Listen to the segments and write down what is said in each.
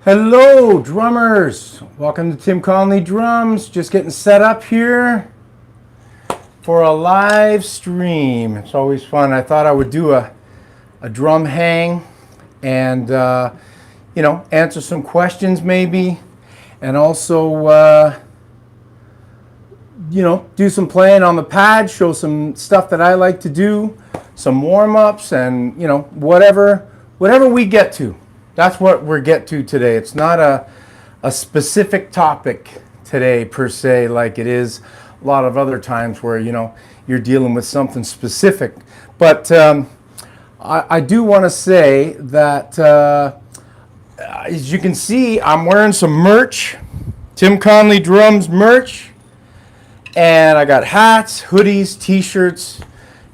Hello, drummers. Welcome to Tim Connolly Drums. Just getting set up here for a live stream. It's always fun. I thought I would do a drum hang and, answer some questions maybe. And also, do some playing on the pad, show some stuff that I like to do, some warm-ups and, whatever we get to. That's what we're get to today. It's not a specific topic today per se, like it is a lot of other times where you're dealing with something specific. But I do want to say that as you can see, I'm wearing some merch, Tim Connolly Drums merch, and I got hats, hoodies, t-shirts,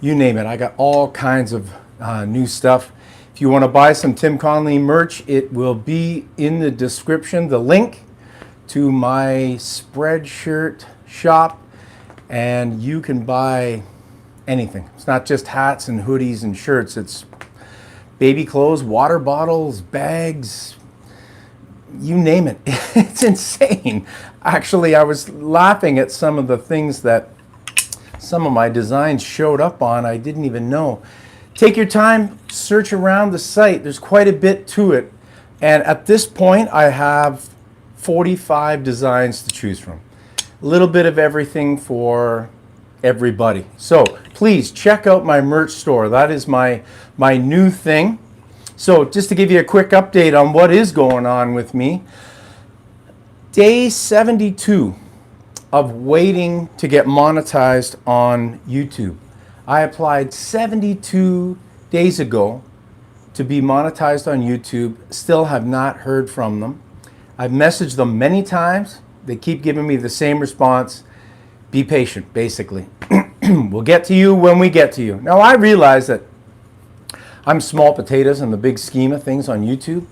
you name it. I got all kinds of new stuff. If you want to buy some Tim Connolly merch, it will be in the description, the link to my Spreadshirt shop, and you can buy anything. It's not just hats and hoodies and shirts. It's baby clothes, water bottles, bags, you name it. It's insane. Actually, I was laughing at some of the things that some of my designs showed up on. I didn't even know. Take your time, search around the site. There's quite a bit to it. And at this point, I have 45 designs to choose from. A little bit of everything for everybody. So please check out my merch store. That is my new thing. So just to give you a quick update on what is going on with me. Day 72 of waiting to get monetized on YouTube. I applied 72 days ago to be monetized on YouTube. Still have not heard from them. I've messaged them many times. They keep giving me the same response. Be patient, basically. We'll get to you when we get to you. Now, I realize that I'm small potatoes in the big scheme of things on YouTube.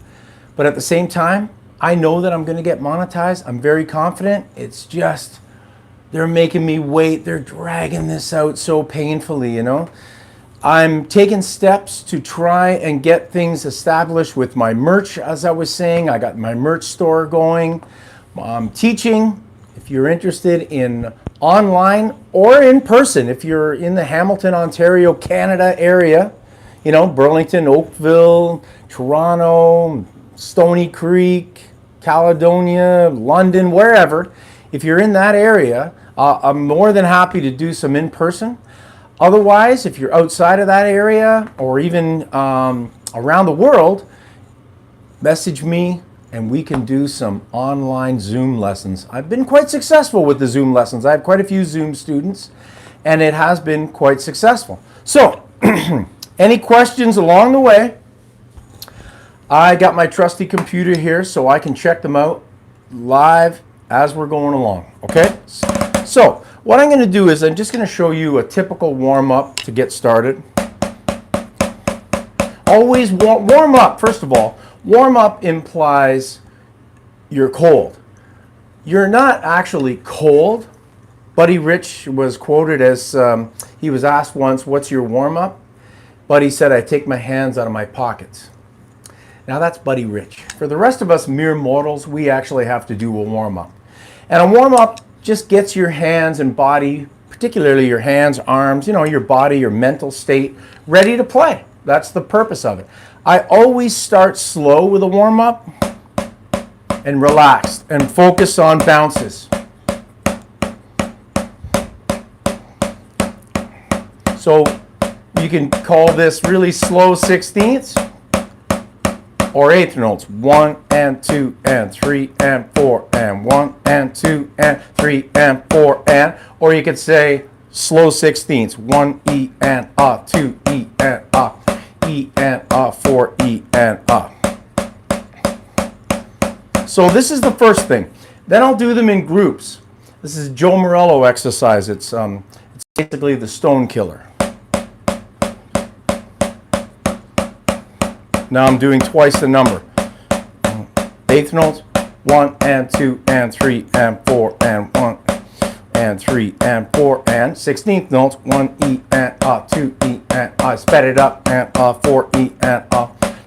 But at the same time, I know that I'm going to get monetized. I'm very confident. It's just they're making me wait. They're dragging this out so painfully, I'm taking steps to try and get things established with my merch, as I was saying. I got my merch store going. I'm teaching. If you're interested in online or in person, if you're in the Hamilton, Ontario, Canada area, Burlington, Oakville, Toronto, Stony Creek, Caledonia, London, wherever, if you're in that area, I'm more than happy to do some in-person. Otherwise, if you're outside of that area or even around the world, message me and we can do some online Zoom lessons. I've been quite successful with the Zoom lessons. I have quite a few Zoom students and it has been quite successful. So, any questions along the way? I got my trusty computer here so I can check them out live as we're going along, okay? So what I'm going to do is I'm just going to show you a typical warm-up to get started. Always warm up, first of all. Warm up implies you're cold. You're not actually cold. Buddy Rich was quoted as, he was asked once, what's your warm-up? Buddy said, I take my hands out of my pockets. Now that's Buddy Rich. For the rest of us mere mortals, we actually have to do a warm-up. And a warm-up just gets your hands and body, particularly your hands, arms, your body, your mental state, ready to play. That's the purpose of it. I always start slow with a warm-up and relaxed and focus on bounces. So you can call this really slow 16ths. Or eighth notes, 1 and 2 and 3 and 4 and 1 and 2 and 3 and 4 and, or you could say slow 16ths, 1 E and 2 E and E and 4 E and So this is the first thing. Then I'll do them in groups. This is Joe Morello exercise. It's basically the stone killer. Now I'm doing twice the number. Eighth notes, 1 and 2 and 3 and 4 and 1 and 3 and 4 and 16th notes, 1 E and 2 E and sped it up and 4 E and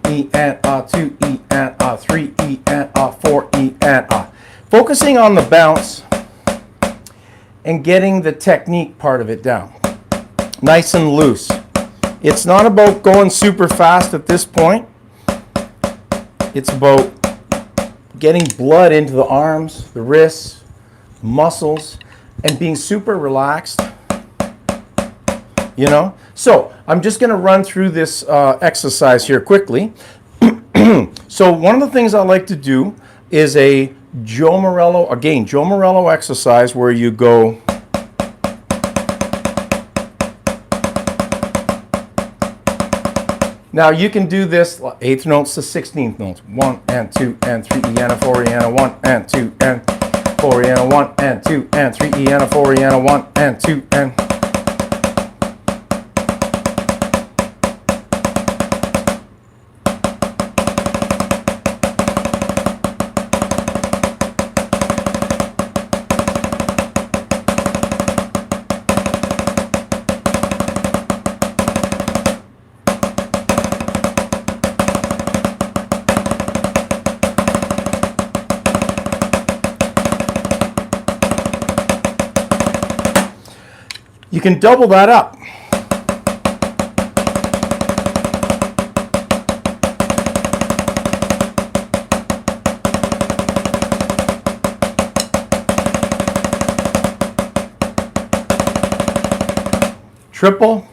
E and A, 2 E and A, 3 E and A, 4 E and A. Focusing on the bounce and getting the technique part of it down. Nice and loose. It's not about going super fast at this point. It's about getting blood into the arms, the wrists, muscles, and being super relaxed. You know? So I'm just going to run through this exercise here quickly. So one of the things I like to do is a Joe Morello exercise where you go now you can do this 8th notes to 16th notes. 1 and 2 and 3 E and a 4 E and a 1 and 2 and 4 E and a 1 and 2 and 3 E and a 4 E and a 1 and 2 and you can double that up. Triple.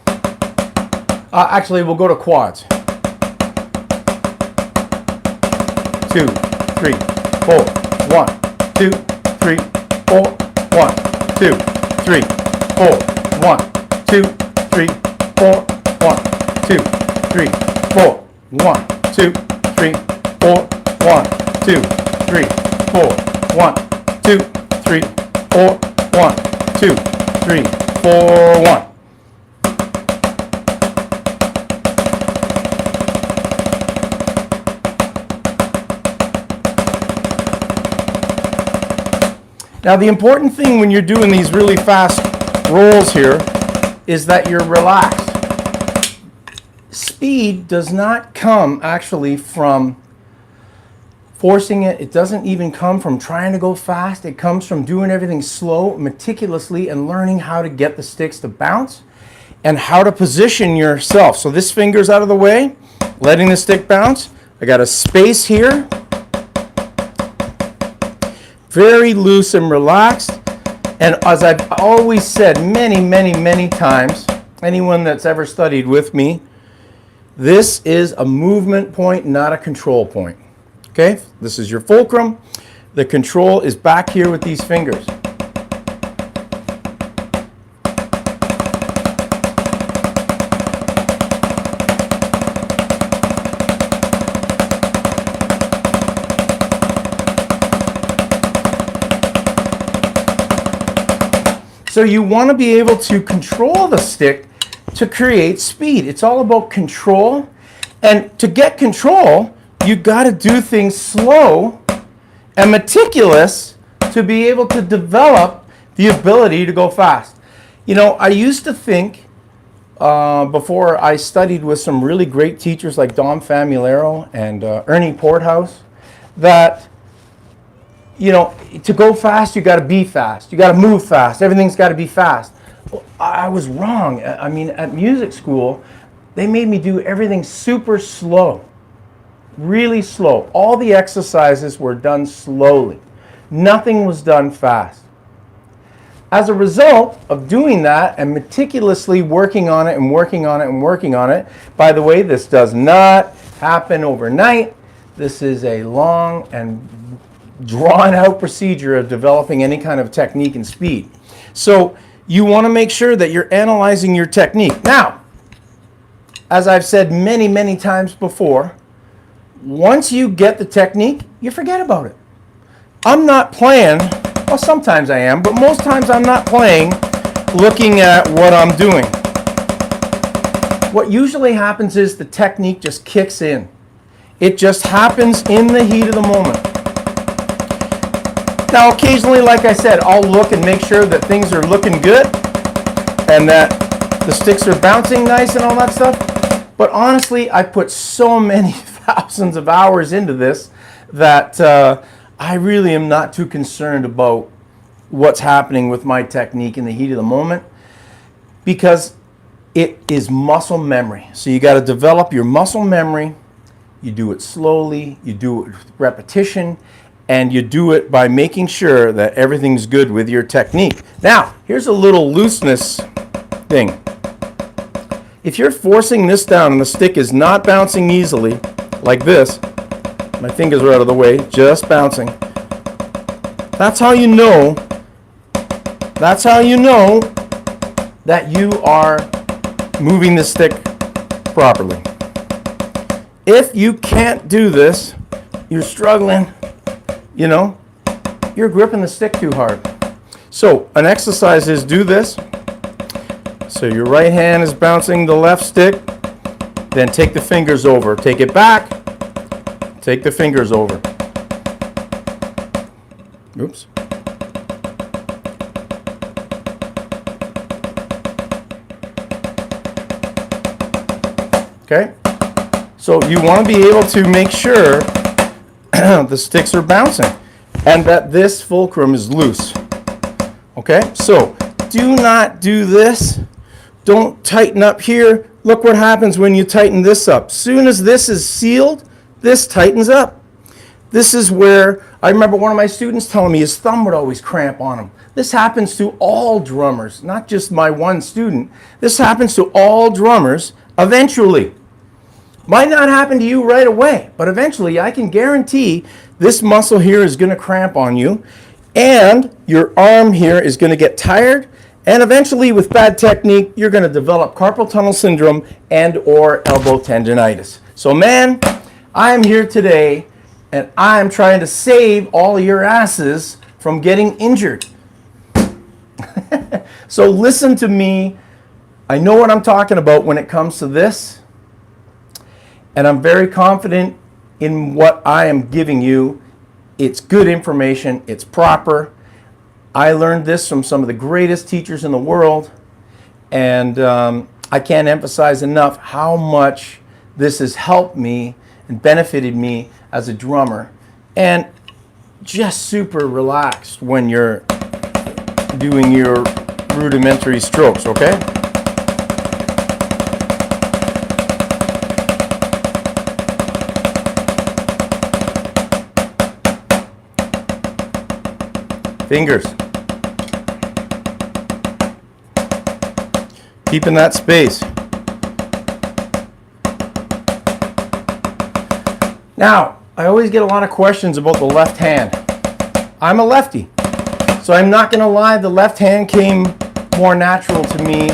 Actually, we'll go to quads. 2, 3, 4. 1, 2, 3, 4. 1, 2, 3, 4. 1, 2, 3, 4. 1, 2, 3, 4. 1, 2, 3, 4. 1, 2, 3, 4. 1, 2, 3, 4. 1, 2, 3, 4. 1. Now the important thing when you're doing these really fast rolls here is that you're relaxed. Speed does not come actually from forcing it. It doesn't even come from trying to go fast. It comes from doing everything slow, meticulously, and learning how to get the sticks to bounce and how to position yourself. So this finger's out of the way, letting the stick bounce. I got a space here. Very loose and relaxed. And as I've always said many times, anyone that's ever studied with me, this is a movement point, not a control point. Okay? This is your fulcrum. The control is back here with these fingers. So you want to be able to control the stick to create speed. It's all about control. And to get control, you got to do things slow and meticulous to be able to develop the ability to go fast. You know, I used to think before I studied with some really great teachers like Dom Famularo and Ernie Porthouse that you know, to go fast, you got to be fast. You got to move fast. Everything's got to be fast. Well, I was wrong. I mean, at music school, they made me do everything super slow, really slow. All the exercises were done slowly. Nothing was done fast. As a result of doing that and meticulously working on it and working on it and working on it, by the way, this does not happen overnight. This is a long and drawn out procedure of developing any kind of technique and speed. So you want to make sure that you're analyzing your technique. Now, as I've said many times before, once you get the technique, you forget about it. I'm not playing, well sometimes I am, but most times I'm not playing looking at what I'm doing. What usually happens is the technique just kicks in. It just happens in the heat of the moment. Now, occasionally, like I said, I'll look and make sure that things are looking good and that the sticks are bouncing nice and all that stuff. But honestly, I put so many thousands of hours into this that I really am not too concerned about what's happening with my technique in the heat of the moment, because it is muscle memory. So you got to develop your muscle memory. You do it slowly, you do it with repetition, and you do it by making sure that everything's good with your technique. Now, here's a little looseness thing. If you're forcing this down and the stick is not bouncing easily, like this, my fingers are out of the way, just bouncing, that's how you know that you are moving the stick properly. If you can't do this, you're struggling, you know, you're gripping the stick too hard. So an exercise is do this. So your right hand is bouncing the left stick, then take the fingers over. Take it back, take the fingers over. Oops. Okay, so you want to be able to make sure the sticks are bouncing and that this fulcrum is loose. Okay, so do not do this. Don't tighten up here. Look what happens when you tighten this up. Soon as this is sealed, this tightens up. This is where I remember one of my students telling me his thumb would always cramp on him. This happens to all drummers, not just my one student. This happens to all drummers eventually. Might not happen to you right away, but eventually I can guarantee this muscle here is going to cramp on you, and your arm here is going to get tired, and eventually with bad technique you're going to develop carpal tunnel syndrome and or elbow tendonitis. So man, I'm here today and I'm trying to save all of your asses from getting injured. So listen to me. I know what I'm talking about when it comes to this, and I'm very confident in what I am giving you. It's good information, it's proper. I learned this from some of the greatest teachers in the world, and I can't emphasize enough how much this has helped me and benefited me as a drummer, and just super relaxed when you're doing your rudimentary strokes, okay? Fingers. Keeping that space. Now, I always get a lot of questions about the left hand. I'm a lefty, so I'm not going to lie, the left hand came more natural to me,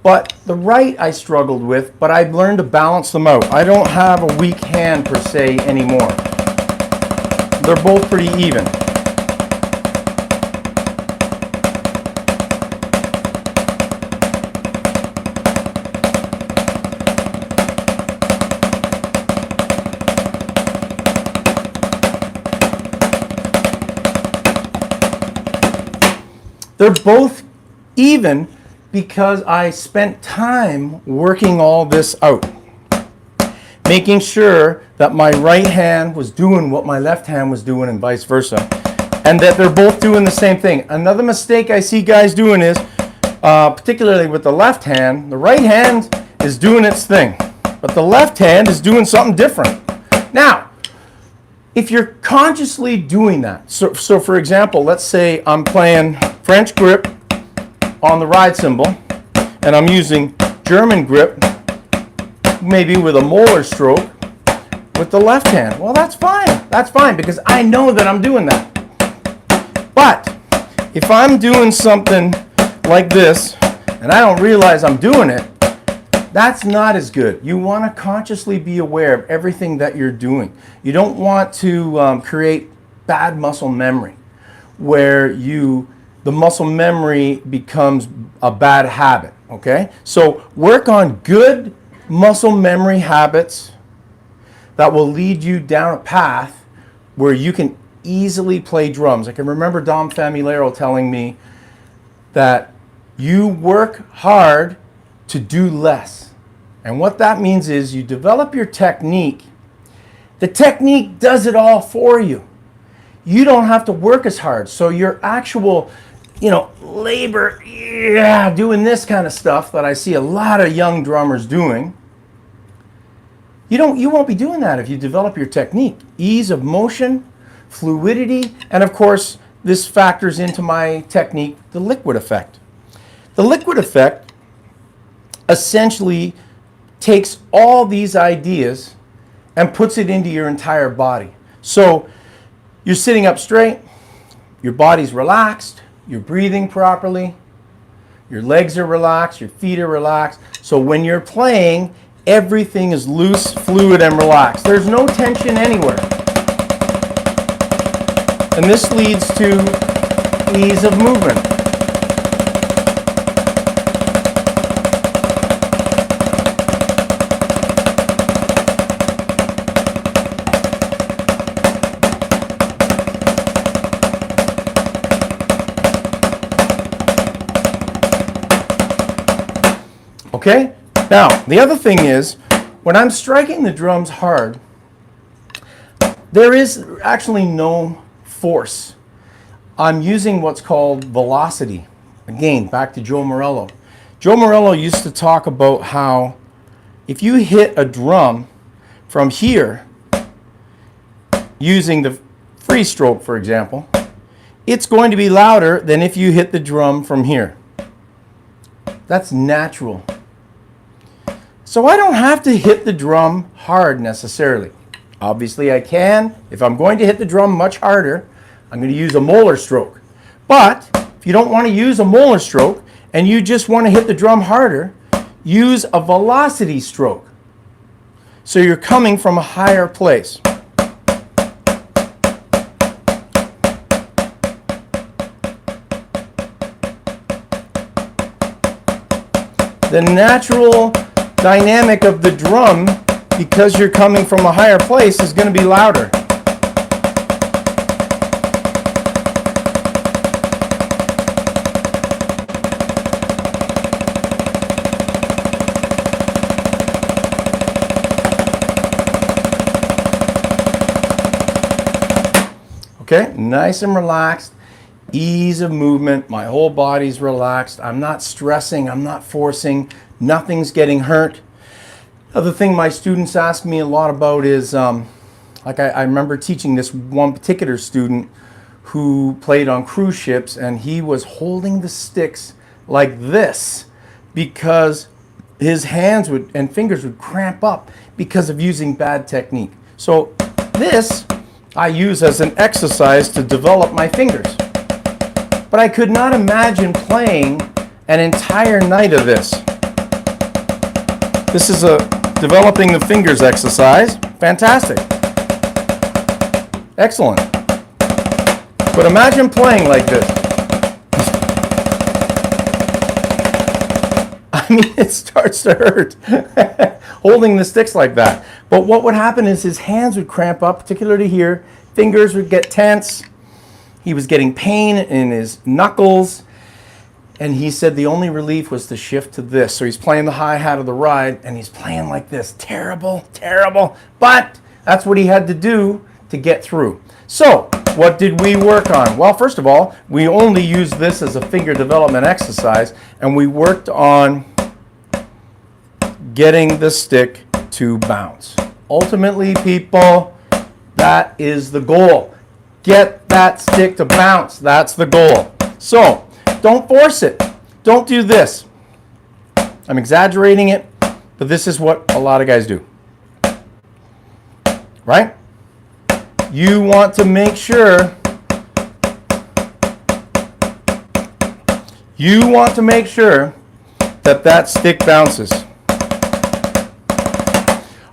but the right I struggled with, but I've learned to balance them out. I don't have a weak hand per se anymore. They're both pretty even. They're both even because I spent time working all this out, making sure that my right hand was doing what my left hand was doing and vice versa, and that they're both doing the same thing. Another mistake I see guys doing is, particularly with the left hand, the right hand is doing its thing, but the left hand is doing something different. Now, if you're consciously doing that, so for example, let's say I'm playing French grip on the ride cymbal, and I'm using German grip, maybe with a Moeller stroke, with the left hand. Well, that's fine. That's fine because I know that I'm doing that. But if I'm doing something like this, and I don't realize I'm doing it, that's not as good. You want to consciously be aware of everything that you're doing. You don't want to create bad muscle memory where the muscle memory becomes a bad habit, okay? So work on good muscle memory habits that will lead you down a path where you can easily play drums. I can remember Dom Famulero telling me that you work hard to do less. And what that means is you develop your technique. The technique does it all for you. You don't have to work as hard. So your actual, labor, doing this kind of stuff that I see a lot of young drummers doing, you won't be doing that if you develop your technique. Ease of motion, fluidity, and of course, this factors into my technique, the liquid effect. The liquid effect essentially takes all these ideas and puts it into your entire body. So you're sitting up straight, your body's relaxed, you're breathing properly, your legs are relaxed, your feet are relaxed. So when you're playing, everything is loose, fluid, and relaxed. There's no tension anywhere. And this leads to ease of movement. Okay? Now, the other thing is, when I'm striking the drums hard, there is actually no force. I'm using what's called velocity. Again, back to Joe Morello. Joe Morello used to talk about how if you hit a drum from here, using the Freestroke, for example, it's going to be louder than if you hit the drum from here. That's natural. So I don't have to hit the drum hard necessarily. Obviously I can. If I'm going to hit the drum much harder, I'm going to use a Moeller stroke. But if you don't want to use a Moeller stroke and you just want to hit the drum harder, use a velocity stroke. So you're coming from a higher place. The natural dynamic of the drum, because you're coming from a higher place, is going to be louder. Okay, nice and relaxed, ease of movement, my whole body's relaxed, I'm not stressing, I'm not forcing, nothing's getting hurt. Other thing my students ask me a lot about is, like I remember teaching this one particular student who played on cruise ships, and he was holding the sticks like this because his hands and fingers would cramp up because of using bad technique. So this I use as an exercise to develop my fingers. But I could not imagine playing an entire night of this. This is a developing the fingers exercise. Fantastic. Excellent. But imagine playing like this. I mean, it starts to hurt holding the sticks like that. But what would happen is his hands would cramp up, particularly here. Fingers would get tense. He was getting pain in his knuckles. And he said the only relief was to shift to this. So he's playing the hi-hat of the ride, and he's playing like this. Terrible, terrible. But that's what he had to do to get through. So what did we work on? Well, first of all, we only used this as a finger development exercise, and we worked on getting the stick to bounce. Ultimately, people, that is the goal. Get that stick to bounce. That's the goal. So don't force it. Don't do this. I'm exaggerating it, but this is what a lot of guys do. Right? You want to make sure that that stick bounces.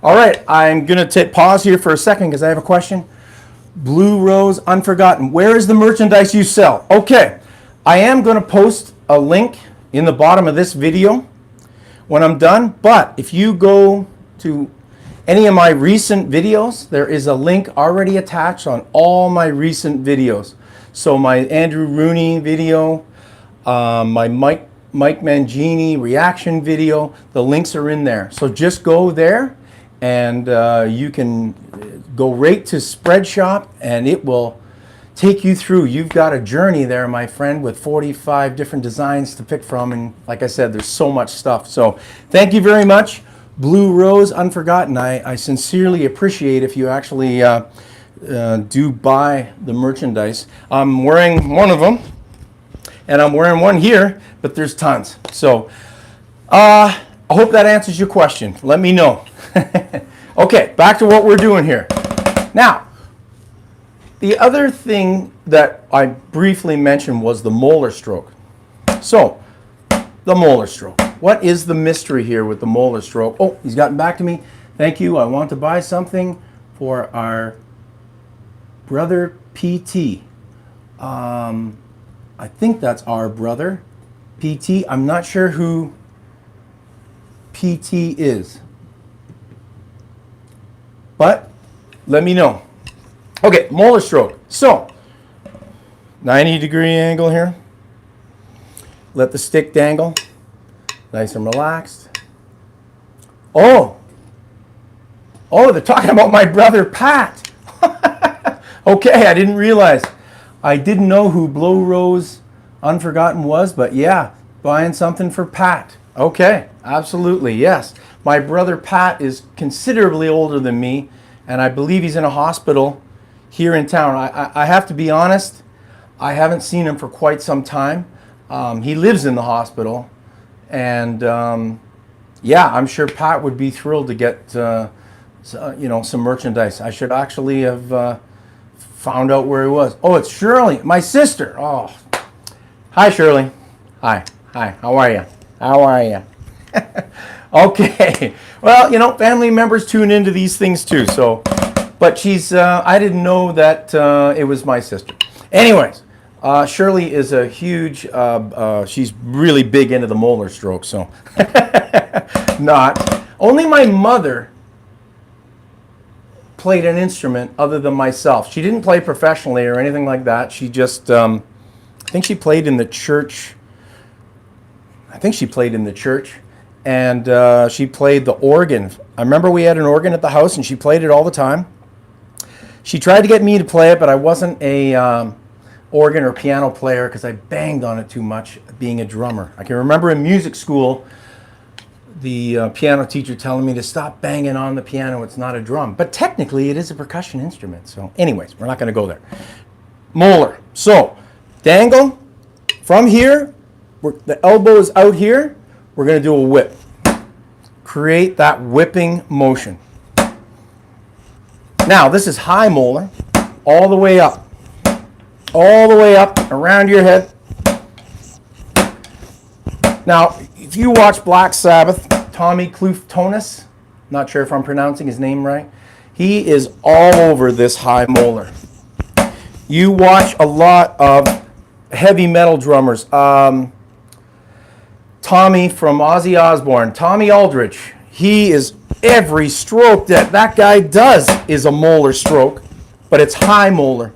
All right, I'm going to pause here for a second because I have a question. Blue Rose Unforgotten. Where is the merchandise you sell? Okay, I am going to post a link in the bottom of this video when I'm done, but if you go to any of my recent videos, there is a link already attached on all my recent videos. So my Andrew Rooney video, my Mike Mike Mangini reaction video. The links are in there. So just go there and you can go right to Spreadshop and it will take you through. You've got a journey there, my friend, with 45 different designs to pick from. And like I said, there's so much stuff. So thank you very much. Blue Rose Unforgotten. I sincerely appreciate if you actually do buy the merchandise. I'm wearing one of them and I'm wearing one here, but there's tons. So I hope that answers your question. Let me know. Okay, back to what we're doing here. Now, the other thing that I briefly mentioned was the Moeller stroke. So, the Moeller stroke. What is the mystery here with the Moeller stroke? Oh, he's gotten back to me. Thank you. I want to buy something for our brother PT. I think that's our brother PT. I'm not sure who PT is, but let me know. Okay, Moeller stroke. So, 90-degree angle here. Let the stick dangle. Nice and relaxed. Oh, they're talking about my brother Pat. Okay, I didn't realize. I didn't know who Blue Rose Unforgotten was, but yeah, buying something for Pat. Okay, absolutely, yes. My brother Pat is considerably older than me, and I believe he's in a hospital here in town. I have to be honest, I haven't seen him for quite some time. He lives in the hospital, and yeah, I'm sure Pat would be thrilled to get some merchandise. I should actually have found out where he was. Oh, it's Shirley, my sister. Oh, hi Shirley. Hi, how are you? How are you? Okay, well, family members tune into these things too, so, but she's, I didn't know that it was my sister. Anyways, Shirley is a huge, she's really big into the Moeller stroke, so, not. Only my mother played an instrument other than myself. She didn't play professionally or anything like that. She just, I think she played in the church. And she played the organ. I remember we had an organ at the house and she played it all the time. She tried to get me to play it, but I wasn't a organ or piano player because I banged on it too much being a drummer. I can remember in music school the piano teacher telling me to stop banging on the piano, it's not a drum. But technically it is a percussion instrument. So anyways, we're not going to go there. Moeller. So dangle from here, the elbow is out here, we're going to do a whip. Create that whipping motion. Now this is high Moeller, all the way up. All the way up around your head. Now, if you watch Black Sabbath, Tommy Cluftonis, not sure if I'm pronouncing his name right, he is all over this high Moeller. You watch a lot of heavy metal drummers. Tommy from Ozzy Osbourne, Tommy Aldrich, he is every stroke that guy does is a Moeller stroke, but it's high Moeller.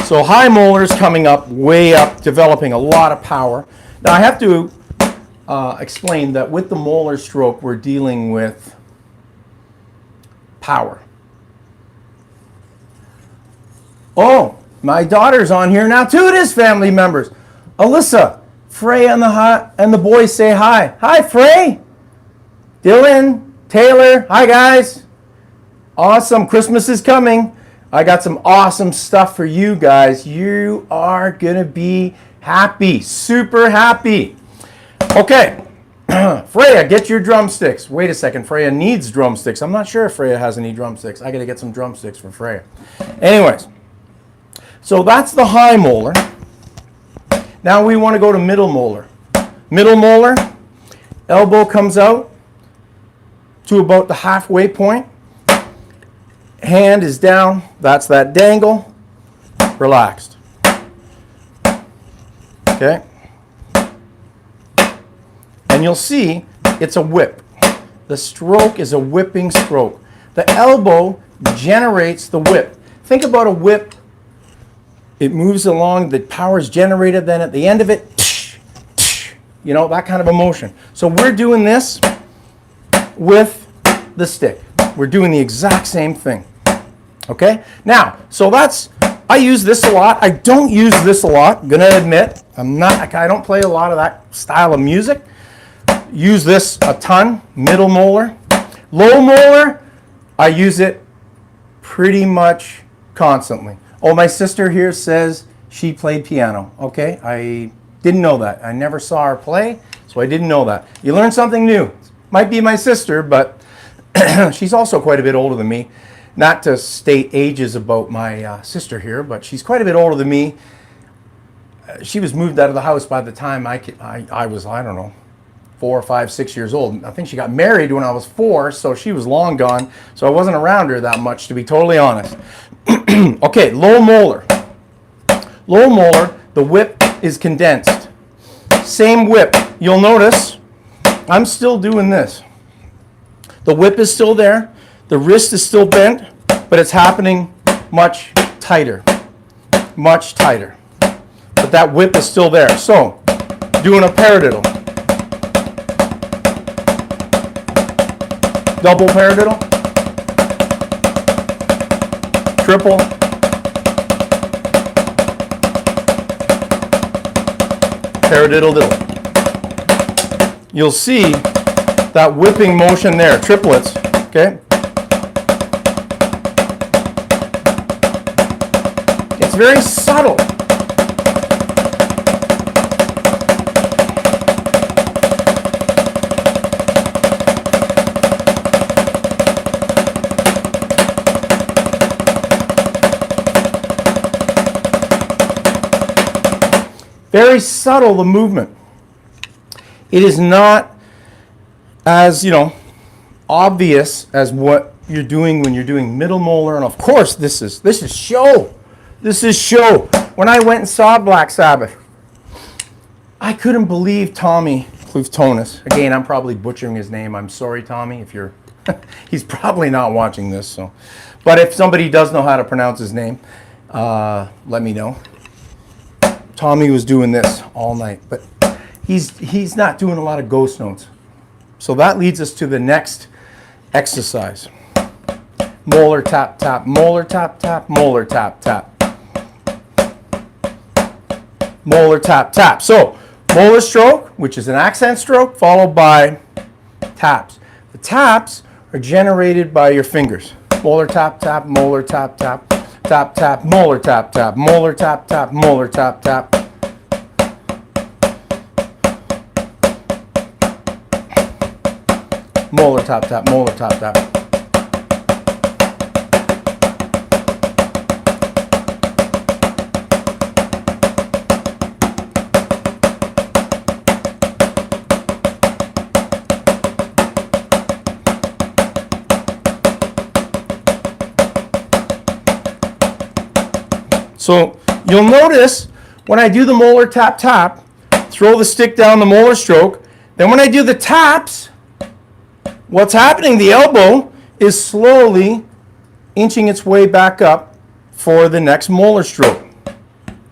So high Moeller is coming up, way up, developing a lot of power. Now I have to explain that with the Moeller stroke, we're dealing with power. Oh, my daughter's on here now too. It is family members. Alyssa, Frey and the boys say hi. Hi, Frey. Dylan, Taylor, hi guys. Awesome, Christmas is coming. I got some awesome stuff for you guys. You are gonna be happy, super happy. Okay, Freya, get your drumsticks. Wait a second, Freya needs drumsticks. I'm not sure if Freya has any drumsticks. I gotta get some drumsticks for Freya. Anyways, so that's the high Moeller. Now we want to go to middle Moeller. Middle Moeller, elbow comes out to about the halfway point. Hand is down, that's that dangle, relaxed. Okay? And you'll see it's a whip. The stroke is a whipping stroke. The elbow generates the whip. Think about a whip. It moves along, the power is generated, then at the end of it, You know, that kind of a motion. So we're doing this with the stick. We're doing the exact same thing. Okay? Now, so that's, I use this a lot. I don't use this a lot, gonna admit. I don't play a lot of that style of music. Use this a ton, middle molar. Low molar, I use it pretty much constantly. Oh, my sister here says she played piano. Okay, I didn't know that. I never saw her play, so I didn't know that. You learn something new. Might be my sister, but she's also quite a bit older than me. Not to state ages about my sister here, but she's quite a bit older than me. She was moved out of the house by the time I was, I don't know, 4 or 5, 6 years old. I think she got married when I was 4, so she was long gone. So I wasn't around her that much, to be totally honest. Okay, low molar. Low molar, the whip is condensed. Same whip. You'll notice I'm still doing this. The whip is still there. The wrist is still bent, but it's happening much tighter. Much tighter. But that whip is still there. So, doing a paradiddle. Double paradiddle. Triple. Paradiddle diddle. You'll see that whipping motion there, triplets, okay? It's very subtle. Very subtle, the movement. It is not as, you know, obvious as what you're doing when you're doing middle molar. And of course, this is show. This is show. When I went and saw Black Sabbath, I couldn't believe Tommy Cluftonis. Again, I'm probably butchering his name. I'm sorry, Tommy, if you're... He's probably not watching this. So, but if somebody does know how to pronounce his name, let me know. Tommy was doing this all night, but he's not doing a lot of ghost notes. So that leads us to the next exercise. Molar tap tap, molar tap tap, molar tap tap. Molar tap tap. So molar stroke, which is an accent stroke, followed by taps. The taps are generated by your fingers. Molar tap tap, molar tap tap. Tap, tap, molar tap, tap, molar tap, tap, molar tap, tap. Molar tap, tap, molar tap, tap. So you'll notice when I do the molar tap tap, throw the stick down the molar stroke, then when I do the taps, what's happening, the elbow is slowly inching its way back up for the next molar stroke.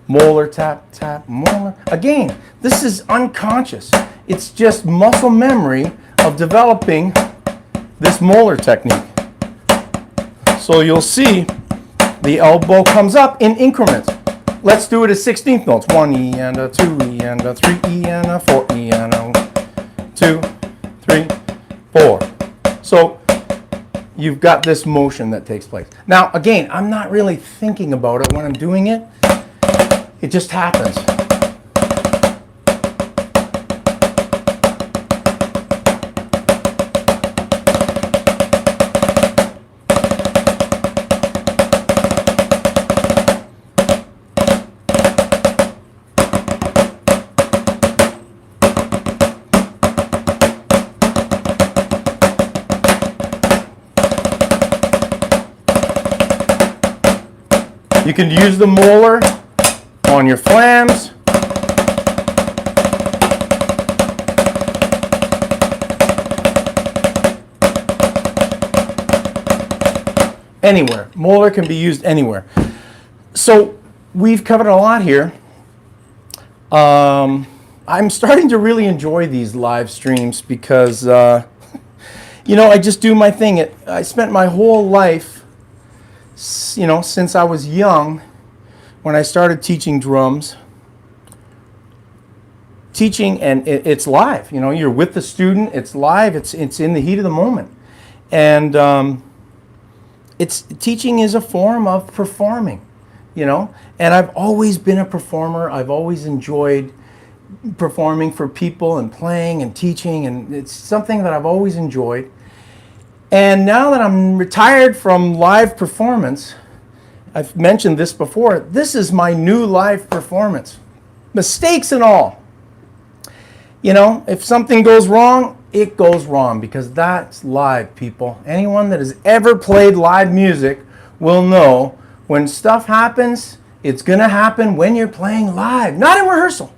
Molar tap tap, molar. Again, this is unconscious. It's just muscle memory of developing this molar technique. So you'll see the elbow comes up in increments. Let's do it as 16th notes. 1 E and a 2 E and a 3 E and a 4 E and a 2, 3, 4. So you've got this motion that takes place. Now again, I'm not really thinking about it when I'm doing it. It just happens. You can use the molar on your flams. Anywhere. Molar can be used anywhere. So we've covered a lot here. I'm starting to really enjoy these live streams because, I just do my thing. I spent my whole life, since I was young, when I started teaching drums, teaching, and it's live. You're with the student. It's live. It's in the heat of the moment, and teaching is a form of performing. And I've always been a performer. I've always enjoyed performing for people and playing and teaching, and it's something that I've always enjoyed. And now that I'm retired from live performance, I've mentioned this before, this is my new live performance. Mistakes and all. If something goes wrong, it goes wrong, because that's live, people. Anyone that has ever played live music will know when stuff happens, it's going to happen when you're playing live, not in rehearsal.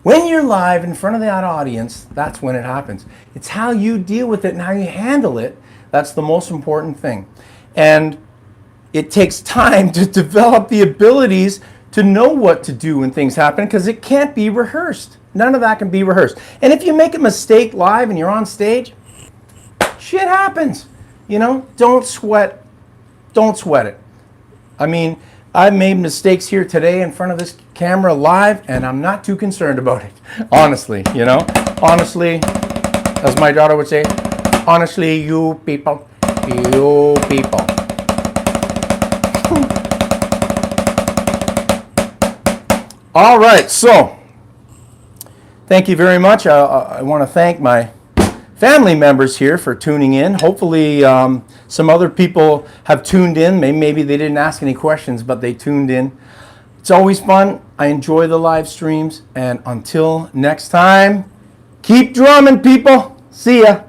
When you're live in front of that audience, that's when it happens. It's how you deal with it and how you handle it. That's the most important thing. And it takes time to develop the abilities to know what to do when things happen, because it can't be rehearsed. None of that can be rehearsed. And if you make a mistake live and you're on stage, shit happens. Don't sweat it. I mean, I've made mistakes here today in front of this camera live, and I'm not too concerned about it. Honestly, Honestly, as my daughter would say, honestly, you people. All right, so thank you very much. I want to thank my family members here for tuning in. Hopefully some other people have tuned in. Maybe they didn't ask any questions, but they tuned in. It's always fun. I enjoy the live streams. And until next time, keep drumming, people. See ya.